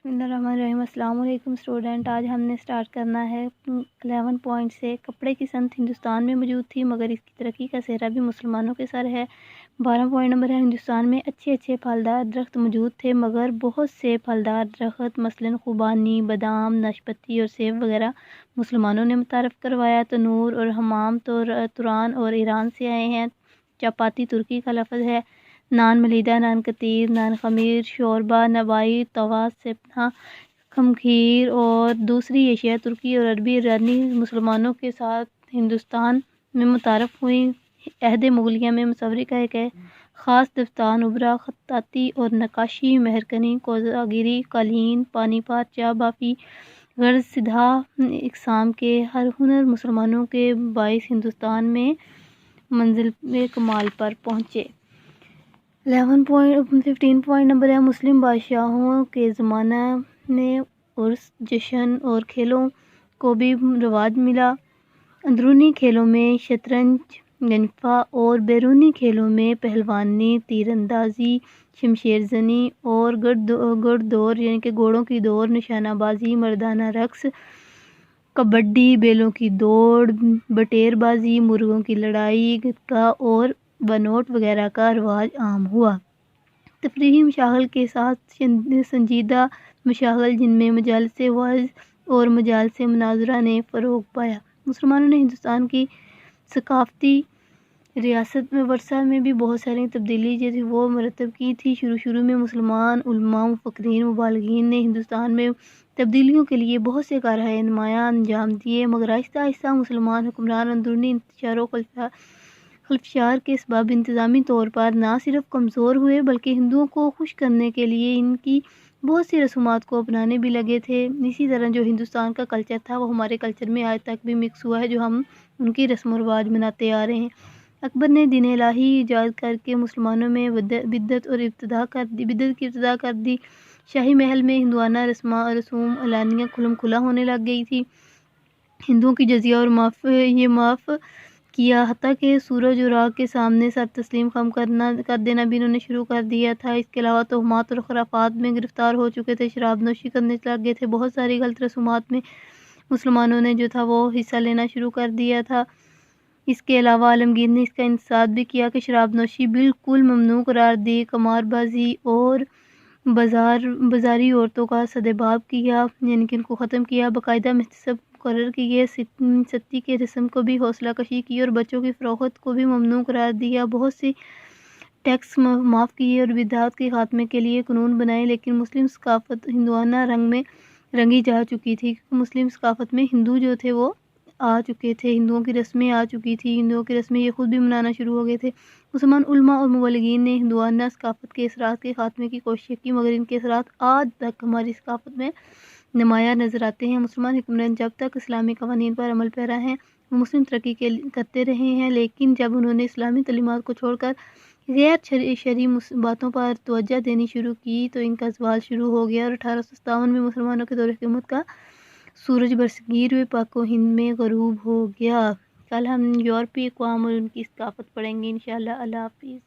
बिस्मिल्लाहिर्रहमानिर्रहीम। अस्सलाम वालेकुम स्टूडेंट। आज हमने स्टार्ट करना है 11 पॉइंट से। कपड़े की सनत हिंदुस्तान में मौजूद थी मगर इसकी तरक्की का सेहरा भी मुसलमानों के सर है। 12 पॉइंट नंबर है, हिंदुस्तान में अच्छे अच्छे फलदार दरख्त मौजूद थे मगर बहुत से फलदार दरख्त मसलन खुबानी, बादाम, नाशपती और सेब वगैरह मुसलमानों ने मुतारफ़ करवाया। तनूर और हमाम तो तुरान और ईरान से आए हैं। चपाती तुर्की का लफ्ज़ है। नान मलीदा, नान कतीर, नान खमीर, शोरबा, नवाई, तवा, सेपना, खमखीर और दूसरी एशिया तुर्की और अरबी ईरानी मुसलमानों के साथ हिंदुस्तान में मुतारफ़ हुई। अहद मुगलिया में मसवरी का एक ख़ास दफ्तान उभरा। ख़त्ताती और नक्काशी, मेहरकनी, कोज़ागिरी, कालीन, पानीपत, चा बाफ़ी, गर्ज़ सिधा इक़साम के हर हुनर मुसलमानों के बाइस हिंदुस्तान में मंजिल कमाल पर पहुँचे। 15 पॉइंट नंबर है, मुस्लिम बादशाहों के ज़माना में उर्स, जश्न और खेलों को भी रवाज मिला। अंदरूनी खेलों में शतरंज, गंफा और बैरूनी खेलों में पहलवानी, तीरंदाजी, शमशेर जनी और घुड़दौड़ यानी कि घोड़ों की दौड़, निशानाबाजी, मर्दाना रक्स, कबड्डी, बैलों की दौड़, बटेरबाजी, मुर्गों की लड़ाई, गतका और बनोट वगैरह का रवाज आम हुआ। तफरीही मशागल के साथ संजीदा मशागल जिनमें मजालसे वाइज़ और मजालसे मुनाजरा ने फ़रोग पाया। मुसलमानों ने हिंदुस्तान की सकाफ़ती रियासत में वर्षा में भी बहुत सारी तब्दीली जो थी वो मरतब की थी। शुरू में मुसलमान उलमा, मुफ़क्किरीन, मुबालिगीन ने हिंदुस्तान में तब्दीलियों के लिए बहुत से कारहाए नुमायाँ अंजाम दिए मगर आहिस्ता आहिस्ता मुसलमान हुक्मरान अंदरूनी इंतशार खल्फशार के सबब इंतज़ामी तौर पर ना सिर्फ कमज़ोर हुए बल्कि हिंदुओं को खुश करने के लिए इनकी बहुत सी रसूमात को अपनाने भी लगे थे। इसी तरह जो हिंदुस्तान का कल्चर था वो हमारे कल्चर में आज तक भी मिक्स हुआ है, जो हम उनकी रस्म व रिवाज मनाते आ रहे हैं। अकबर ने दीन इलाही ईजाद करके मुसलमानों में बिद्दत की इब्तिदा कर दी। शाही महल में हिंदुआना रसूम अलानिया खुलम खुला होने लग गई थी। हिंदुओं की जजिया और माफ़ किया, हत्ता कि सूरज और आग के सामने सर तस्लीम खम कर देना भी इन्होंने शुरू कर दिया था। इसके अलावा तोहमात और खुराफात में गिरफ़्तार हो चुके थे, शराब नोशी करने लग गए थे। बहुत सारी गलत रसूमात में मुसलमानों ने जो था वो हिस्सा लेना शुरू कर दिया था। इसके अलावा आलमगीर ने इसका इंसाफ भी किया कि शराब नोशी बिल्कुल ममनू करार दी। कमारबाजी और बाज़ारी औरतों का सदेबाब किया, यानी कि इनको ख़त्म किया। बाकायदा महतसब मुकर्रर किए, सत्ती के रस्म को भी हौसला कशी की और बच्चों की फ़रोख्त को भी ममनू करार दिया। बहुत सी टैक्स माफ़ किए और बिदअत के ख़ात्मे के लिए कानून बनाए। लेकिन मुस्लिम सकाफ़त हिंदुआना रंग में रंगी जा चुकी थी। मुस्लिम सकाफ़त में हिंदू जो थे वो आ चुके थे, हिंदुओं की रस्में आ चुकी थी, हिंदुओं की रस्में ये ख़ुद भी मनाना शुरू हो गए थे। मुसलमान उलमा और मुबल्लिगीन ने हिंदुआना सकाफ़त के असरात के ख़ात्मे की कोशिश की मगर इनके असरात आज तक हमारी सकाफ़त में नुमायाँ नज़र आते हैं। मुसलमान हुक्मरान जब तक इस्लामी क़वानीन पर अमल पैरा हैं वो मुस्लिम तरक्की करते रहे हैं, लेकिन जब उन्होंने इस्लामी तलीमात को छोड़कर गैर शरई बातों पर तवज्जो देनी शुरू की तो इनका ज़वाल शुरू हो गया और 1857 में मुसलमानों के दौर हुकूमत का सूरज बरसगीर पाको हिंद में ग़रूब हो गया। कल हम यूरोपीय अक़वाम और उनकी सकाफ़त पढ़ेंगे इंशाअल्लाह। अल्लाह हाफ़िज़।